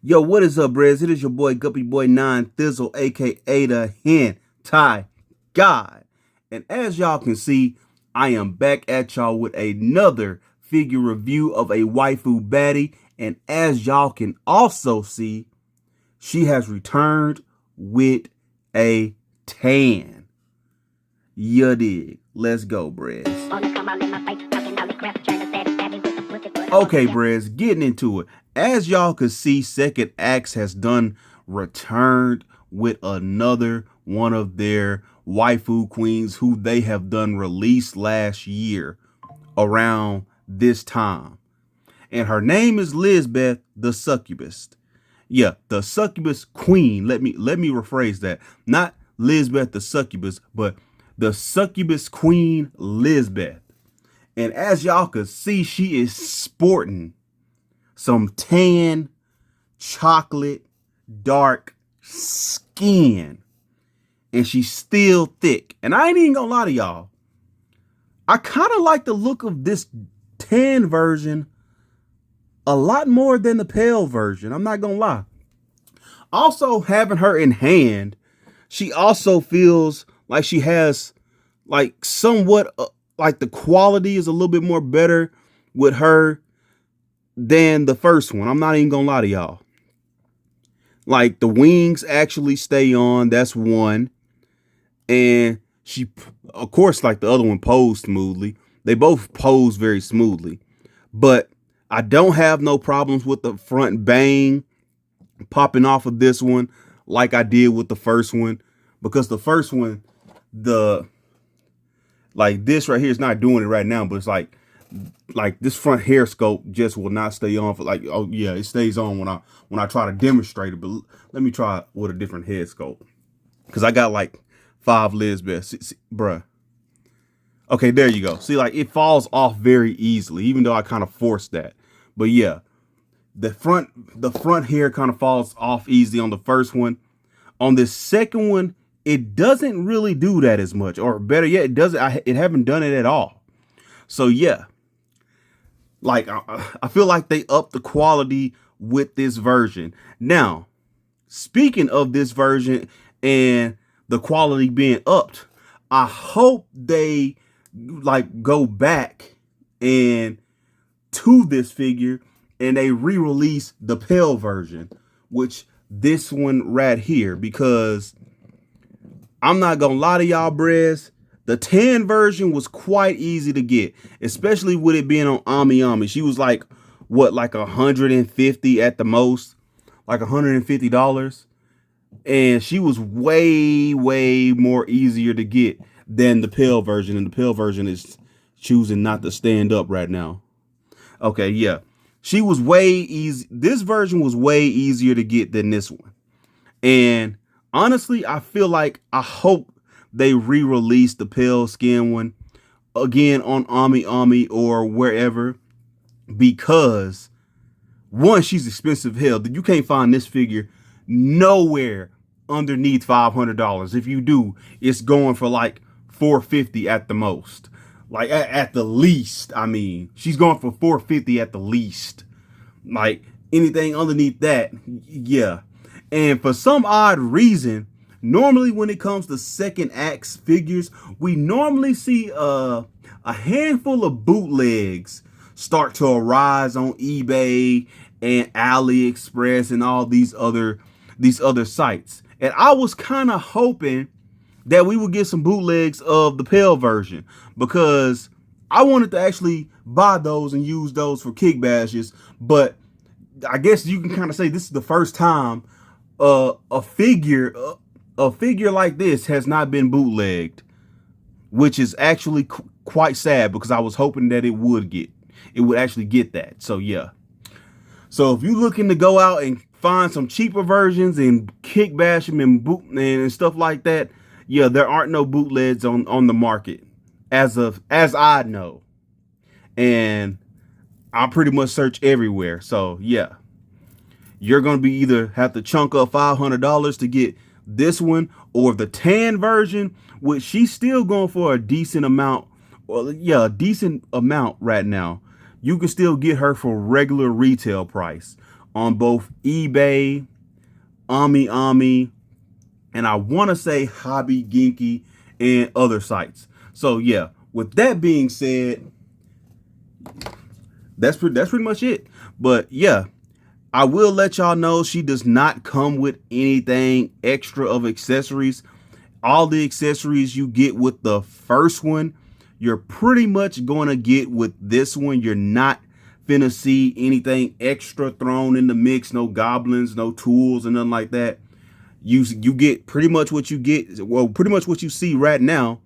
Yo, what is up, Brez? It is your boy Guppy Boy 9 Thizzle, aka the Hentai God. And as y'all can see, I am back at y'all with another figure review of a waifu baddie. And as y'all can also see, she has returned with a tan. You dig? Let's go, Brez. Okay, Brez, getting into it. As y'all can see, Second Acts has done returned with another one of their waifu queens who they have done release last year around this time. And her name is Lisbeth the Succubus. Yeah, the Succubus Queen. Let me rephrase that. Not Lisbeth the Succubus, but the Succubus Queen Lisbeth. And as y'all can see, she is sporting some tan, chocolate, dark skin. And she's still thick. And I ain't even gonna lie to y'all. I kind of like the look of this tan version a lot more than the pale version. I'm not gonna lie. Also, having her in hand, she also feels like she has like somewhat like the quality is a little bit more better with her than the first one. I'm not even gonna lie to y'all. Like the wings actually stay on. That's one. And she, of course, like the other one posed smoothly. They both pose very smoothly. But I don't have no problems with the front bang popping off of this one like I did with the first one. Because the first one, like this right here is not doing it right now, but it's like this front hair sculpt just will not stay on for like, oh yeah, it stays on when I try to demonstrate it. But let me try with a different head sculpt, because I got like 5 Lisbeths, bruh. Okay, there you go. See, like it falls off very easily, even though I kind of forced that. But yeah, the front hair kind of falls off easy on the first one. On this second one, it doesn't really do that as much, or better yet, it doesn't. It haven't done it at all. So yeah, like I feel like they upped the quality with this version. Now, speaking of this version and the quality being upped, I hope they like go back and to this figure and they re-release the pale version, which this one right here, because I'm not gonna lie to y'all, Brez. The tan version was quite easy to get, especially with it being on Ami Ami. She was like, what, like 150 at the most, like $150. And she was way, way more easier to get than the pale version. And the pale version is choosing not to stand up right now. Okay, yeah. She was way easy. This version was way easier to get than this one. And honestly, I feel like I hope they re-release the pale skin one again on Ami Ami or wherever, because one, she's expensive hell. You can't find this figure nowhere underneath $500. If you do, it's going for like $450 at the most. Like at the least, I mean, she's going for $450 at the least. Like anything underneath that, yeah. And for some odd reason, normally when it comes to second acts figures, we normally see a handful of bootlegs start to arise on eBay and AliExpress and all these other sites. And I was kind of hoping that we would get some bootlegs of the pale version, because I wanted to actually buy those and use those for kick bashes. But I guess you can kind of say this is the first time a figure like this has not been bootlegged, which is actually quite sad, because I was hoping that it would actually get that. So yeah. So if you're looking to go out and find some cheaper versions and kick bash them and boot and stuff like that, yeah, there aren't no bootlegs on the market as I know. And I pretty much search everywhere. So yeah, you're going to be either have to chunk up $500 to get this one, or the tan version, which she's still going for a decent amount. Well, yeah, a decent amount right now. You can still get her for regular retail price on both eBay, Ami, and I want to say Hobby Genki and other sites. So yeah, with that being said, that's pretty much it. But yeah, I will let y'all know she does not come with anything extra of accessories. All the accessories you get with the first one, you're pretty much going to get with this one. You're not finna see anything extra thrown in the mix. No goblins, no tools, and nothing like that. You get pretty much what you get. Well, pretty much what you see right now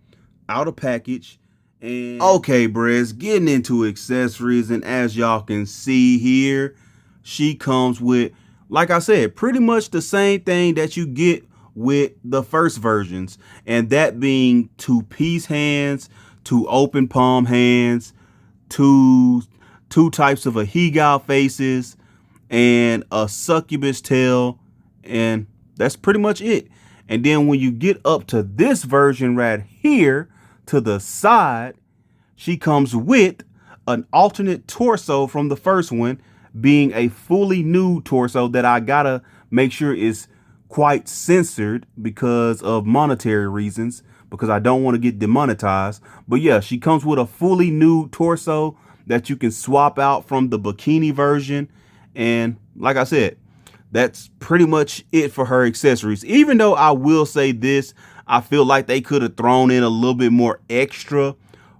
out of package. And okay, Brez, getting into accessories, and as y'all can see here, she comes with, like I said, pretty much the same thing that you get with the first versions, and that being 2-piece hands, 2 open palm hands, two types of Ahigal faces, and a Succubus tail, and that's pretty much it. And then when you get up to this version right here to the side, she comes with an alternate torso from the first one, being a fully nude torso that I gotta make sure is quite censored because of monetary reasons, because I don't want to get demonetized. But yeah, she comes with a fully nude torso that you can swap out from the bikini version. And like I said, that's pretty much it for her accessories. Even though I will say this, I feel like they could have thrown in a little bit more extra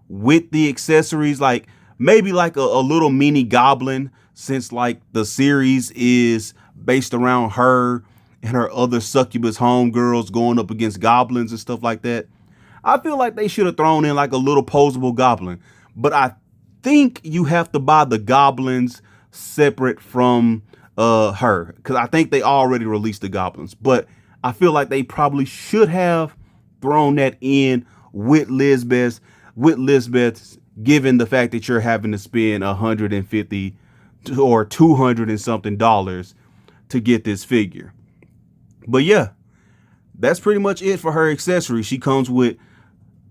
with the accessories, like maybe like a little mini goblin, since like the series is based around her and her other Succubus homegirls going up against goblins and stuff like that. I feel like they should have thrown in like a little posable goblin, but I think you have to buy the goblins separate from her, because I think they already released the goblins. But I feel like they probably should have thrown that in with Lisbeth, given the fact that you're having to spend $150 or $200 and something to get this figure. But yeah, that's pretty much it for her accessories. She comes with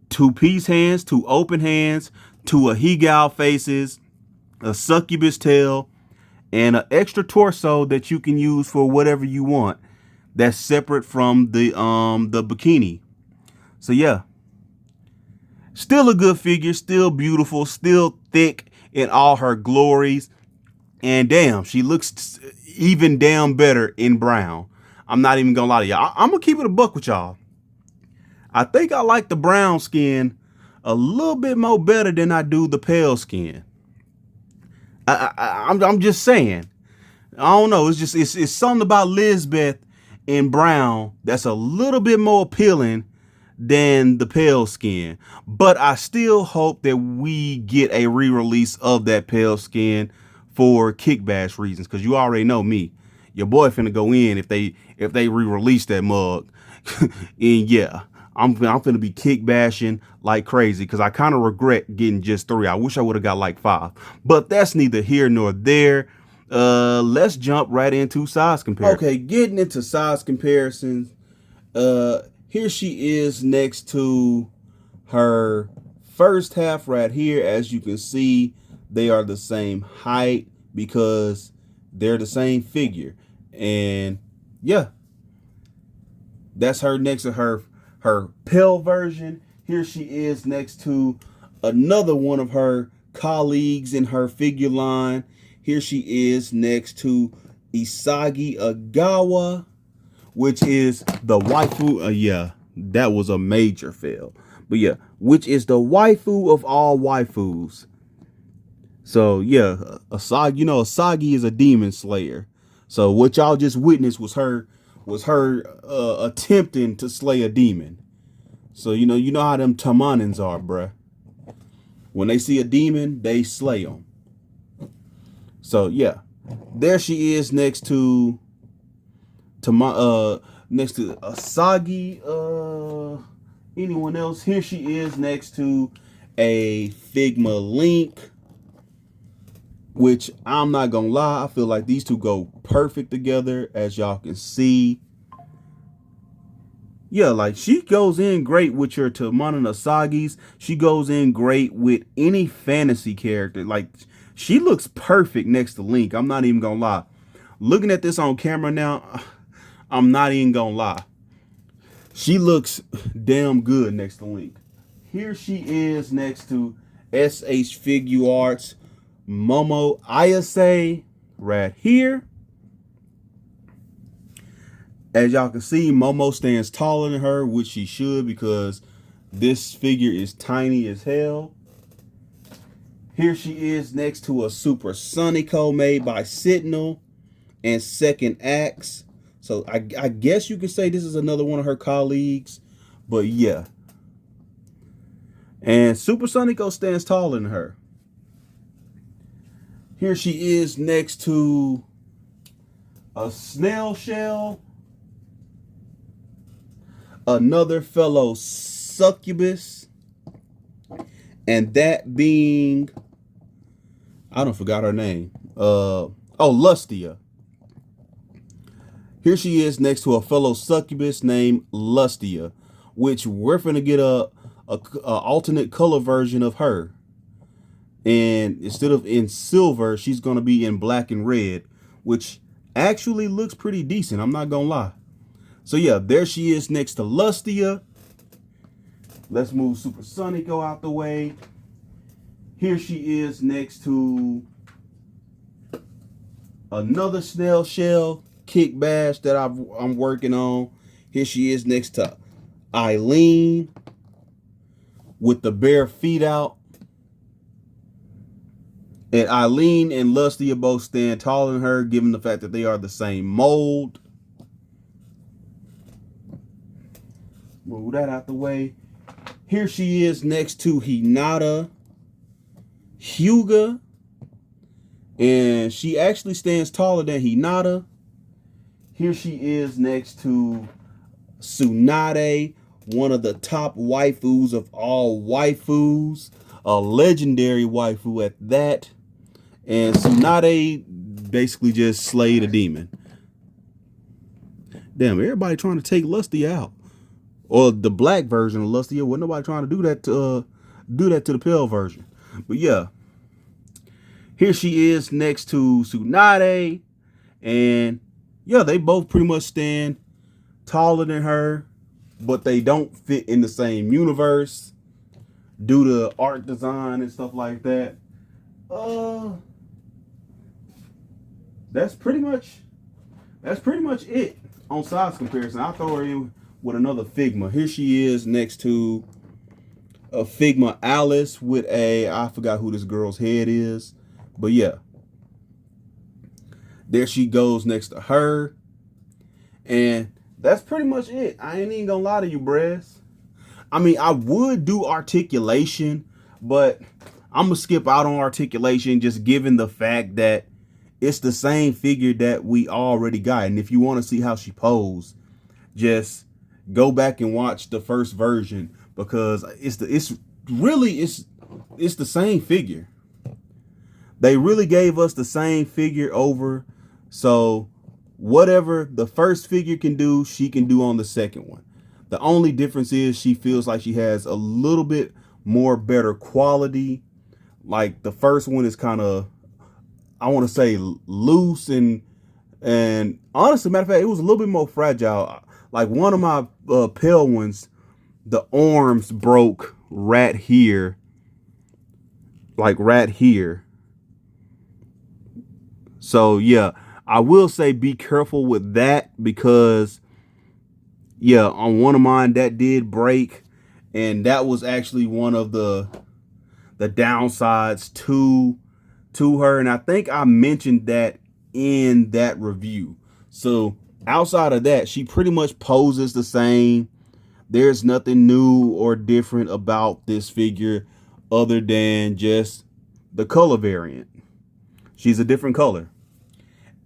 2-piece hands, 2 open hands, 2 Ahigal faces, a Succubus tail, and an extra torso that you can use for whatever you want. That's separate from the bikini. So yeah, still a good figure, still beautiful, still Thicc in all her glories. And damn, she looks even damn better in brown. I'm not even gonna lie to y'all. I'm gonna keep it a buck with y'all. I think I like the brown skin a little bit more better than I do the pale skin. I'm just saying. I don't know. It's something about Lisbeth in brown that's a little bit more appealing than the pale skin. But I still hope that we get a re-release of that pale skin for kickbash reasons, because you already know me. Your boy finna go in if they re-release that mug. And yeah, I'm finna be kickbashing like crazy, because I kind of regret getting just 3. I wish I would have got like 5. But that's neither here nor there. Let's jump right into size comparison. Okay, getting into size comparisons. Here she is next to her first half right here. As you can see, they are the same height because they're the same figure. And yeah, that's her next to her pale version. Here she is next to another one of her colleagues in her figure line. Here she is next to Isagi Agawa, which is the waifu. Yeah, that was a major fail. But yeah, which is the waifu of all waifus. So yeah, Asagi, Asagi is a demon slayer. So what y'all just witnessed was her attempting to slay a demon. So you know how them Tamanins are, bruh. When they see a demon, they slay them. So yeah, there she is next to Asagi. Anyone else? Here she is next to a Figma Link, which I'm not gonna lie, I feel like these two go perfect together, as y'all can see. Yeah, like she goes in great with your Tamana and Asagis. She goes in great with any fantasy character. Like she looks perfect next to Link. I'm not even gonna lie. looking at this on camera now, I'm not even gonna lie. She looks damn good next to Link. Here she is next to SH Figure Arts Momo Ayase right here. As y'all can see, Momo stands taller than her, which she should because this figure is tiny as hell. Here she is next to a Super Sonico made by Sentinel and Second Acts. So I guess you could say this is another one of her colleagues. But yeah. And Super Sonico stands taller than her. Here she is next to a Snail Shell. Another fellow Succubus. And that being, I don't forgot her name. Lustia. Here she is next to a fellow Succubus named Lustia, which we're finna get a alternate color version of her. And instead of in silver, she's gonna be in black and red, which actually looks pretty decent. I'm not gonna lie. So yeah, there she is next to Lustia. Let's move Super Sonico out the way. Here she is next to another Snail Shell Kick Bash that I'm working on. Here she is next to Eileen with the bare feet out. And Eileen and Lustia both stand taller than her, given the fact that they are the same mold. Move that out the way. Here she is next to Hinata Hyuga. And she actually stands taller than Hinata. Here she is next to Tsunade, one of the top waifus of all waifus. A legendary waifu at that. And Tsunade basically just slayed a demon. Damn, everybody trying to take Lustia out. Or the black version of Lustia. Wasn't nobody trying to do that to the pale version. But yeah. Here she is next to Tsunade. And yeah, they both pretty much stand taller than her, but they don't fit in the same universe due to art design and stuff like that. That's pretty much it on size comparison. I'll throw her in with another Figma. Here she is next to a Figma Alice with I forgot who this girl's head is, but yeah. There she goes next to her. And that's pretty much it. I ain't even gonna lie to you, Brez. I mean, I would do articulation, but I'm gonna skip out on articulation just given the fact that it's the same figure that we already got. And if you want to see how she posed, just go back and watch the first version because it's the same figure. They really gave us the same figure over. So whatever the first figure can do, she can do on the second one. The only difference is she feels like she has a little bit more better quality. Like the first one is kind of, I want to say, loose and honestly, matter of fact, it was a little bit more fragile. Like one of my pale ones, the arms broke right here. Like right here. So yeah, I will say be careful with that because yeah, on one of mine that did break, and that was actually one of the downsides to her, and I think I mentioned that in that review. So outside of that, she pretty much poses the same. There's nothing new or different about this figure other than just the color variant. She's a different color.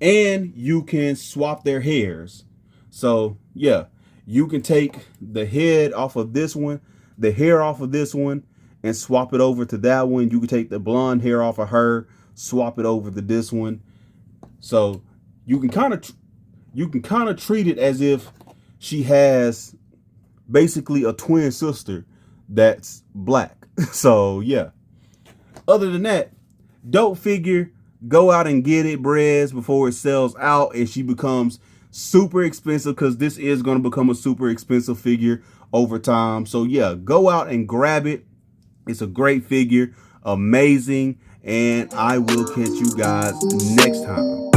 And you can swap their hairs. So yeah, you can take the head off of this one, the hair off of this one, and swap it over to that one. You can take the blonde hair off of her, swap it over to this one. So you can kind of treat it as if she has basically a twin sister that's black. So yeah. Other than that, dope figure, Go out and get it, Brez, before it sells out and she becomes super expensive, because this is going to become a super expensive figure over time. So yeah, go out and grab it. It's a great figure, amazing, and I will catch you guys next time.